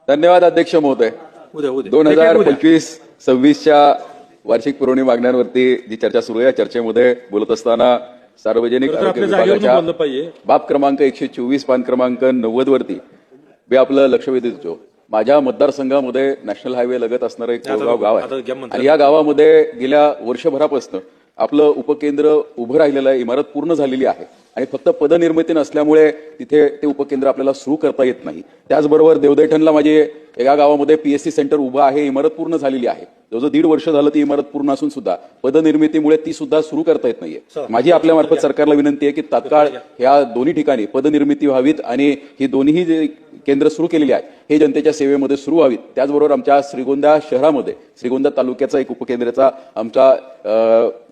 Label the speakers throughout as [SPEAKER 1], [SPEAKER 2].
[SPEAKER 1] धन्यवाद अध्यक्ष महोदय.
[SPEAKER 2] उद्या उद्या
[SPEAKER 1] 2025-26च्या वार्षिक पुरवणी मागण्यांवरती जी चर्चा सुरू आहे, या चर्चेमध्ये बोलत असताना सार्वजनिक आरोग्य
[SPEAKER 2] आपल्या जागेवरून बोललं
[SPEAKER 1] विभागाच्या
[SPEAKER 2] पाहिजे.
[SPEAKER 1] बाब क्रमांक 124 पान क्रमांक 90 वरती मी आपलं लक्ष वेधित होतो. माझ्या मतदारसंघामध्ये नॅशनल हायवे लगत असणारं एक कोळगाव गाव आहे आणि या गावामध्ये गेल्या वर्षभरापासून आपलं उपकेंद्र उभं राहिलेलं आहे. इमारत पूर्ण झालेली आहे आणि फक्त पदनिर्मिती नसल्यामुळे तिथे ते उपकेंद्र आपल्याला सुरू करता येत नाही. त्याचबरोबर देवदैठणला माझे एका गावामध्ये पीएससी सेंटर उभं आहे. इमारत पूर्ण झालेली आहे. जवळजवळ 1.5 वर्ष झालं ती इमारत पूर्ण असून सुद्धा पदनिर्मितीमुळे ती सुद्धा सुरू करता येत नाहीये. माझी आपल्यामार्फत सरकारला विनंती आहे की तात्काळ ह्या दोन्ही ठिकाणी पदनिर्मिती व्हावीत आणि ही दोन्ही जे केंद्र सुरू केलेली आहे हे जनतेच्या सेवेमध्ये सुरू व्हावीत. त्याचबरोबर आमच्या श्रीगोंदा शहरामध्ये श्रीगोंदा तालुक्याचा एक उपकेंद्राचा आमचा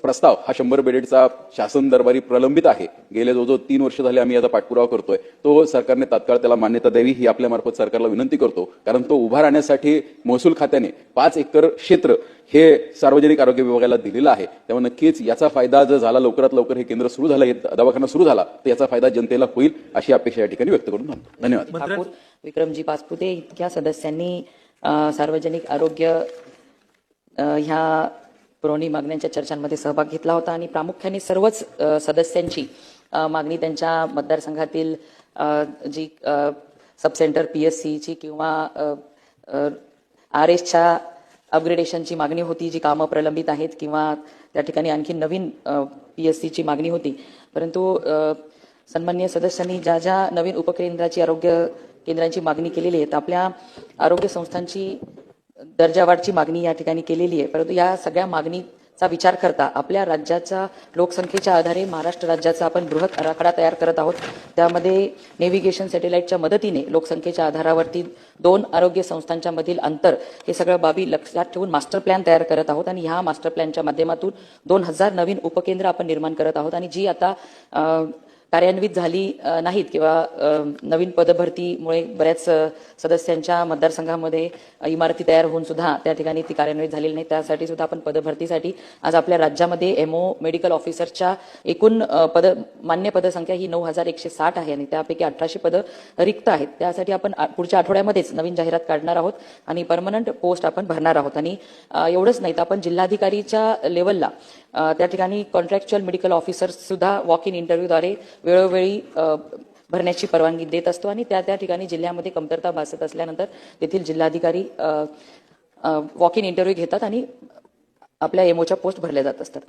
[SPEAKER 1] प्रस्ताव हा 100 बेडेडचा शासन दरबारी प्रलंबित आहे. गेले जवळजवळ 3 वर्ष झाले आम्ही याचा पाठपुरावा करतोय. तो सरकारने तात्काळ त्याला मान्यता द्यावी ही आपल्यामार्फत सरकारला विनंती करतो. कारण तो उभा राहण्यासाठी महसूल खात्याने 5 एकर क्षेत्र हे सार्वजनिक आरोग्य विभागाला दिलेलं आहे. त्यामुळे नक्कीच याचा फायदा जर झाला, लवकरात लवकर हे केंद्र सुरू झालं, हे दवाखाना सुरू झाला तर याचा फायदा जनतेला होईल अशी अपेक्षा या ठिकाणी व्यक्त करून थांबतो. धन्यवाद.
[SPEAKER 3] विक्रमजी पाचपुते इतक्या सदस्यांनी सार्वजनिक आरोग्य ह्या पुरवणी मागण्यांच्या चर्चांमध्ये सहभाग घेतला होता आणि प्रामुख्याने सर्वच सदस्यांची मागणी त्यांच्या मतदारसंघातील जी सबसेंटर पीएससीची किंवा RSच्या अपग्रेडेशनची मागणी होती, जी कामं प्रलंबित आहेत किंवा त्या ठिकाणी आणखी नवीन पीएससीची मागणी होती. परंतु सन्माननीय सदस्यांनी ज्या ज्या नवीन उपकेंद्राची आरोग्य केंद्रांची मागणी केलेली आहे, आपल्या आरोग्य संस्थांची दर्जावाढची मागणी या ठिकाणी केलेली आहे. परंतु या सगळ्या मागणीचा विचार करता आपल्या राज्याच्या लोकसंख्येच्या आधारे महाराष्ट्र राज्याचा आपण बृहत आराखडा तयार करत आहोत. त्यामध्ये नेव्हिगेशन सॅटेलाइटच्या मदतीने लोकसंख्येच्या आधारावरती 2 आरोग्य संस्थांच्या मधील अंतर हे सगळं बाबी लक्षात ठेवून मास्टर प्लॅन तयार करत आहोत आणि ह्या मास्टर प्लॅनच्या माध्यमातून 2000 नवीन उपकेंद्र आपण निर्माण करत आहोत आणि जी आता कार्यान्वित झाली नाहीत किंवा नवीन पदभरतीमुळे बऱ्याच सदस्यांच्या मतदारसंघामध्ये इमारती तयार होऊन सुद्धा त्या ठिकाणी ती कार्यान्वित झालेली नाही. त्यासाठी सुद्धा आपण पदभरतीसाठी आज आपल्या राज्यामध्ये MO मेडिकल ऑफिसरच्या एकूण मान्य पदसंख्या ही 9160 आहे आणि त्यापैकी 1800 पदं रिक्त आहेत. त्यासाठी आपण पुढच्या आठवड्यामध्येच नवीन जाहिरात काढणार आहोत आणि परमनंट पोस्ट आपण भरणार आहोत. आणि एवढंच नाही तर आपण जिल्हाधिकारीच्या लेवलला त्या ठिकाणी कॉन्ट्रॅक्च्युअल मेडिकल ऑफिसर सुद्धा वॉक इन इंटरव्ह्यूद्वारे वेळोवेळी भरण्याची परवानगी देत असतो आणि त्या ठिकाणी जिल्ह्यामध्ये कमतरता भासत असल्यानंतर तेथील जिल्हाधिकारी वॉक इन इंटरव्ह्यू घेतात आणि आपल्या MOच्या पोस्ट भरल्या जात असतात.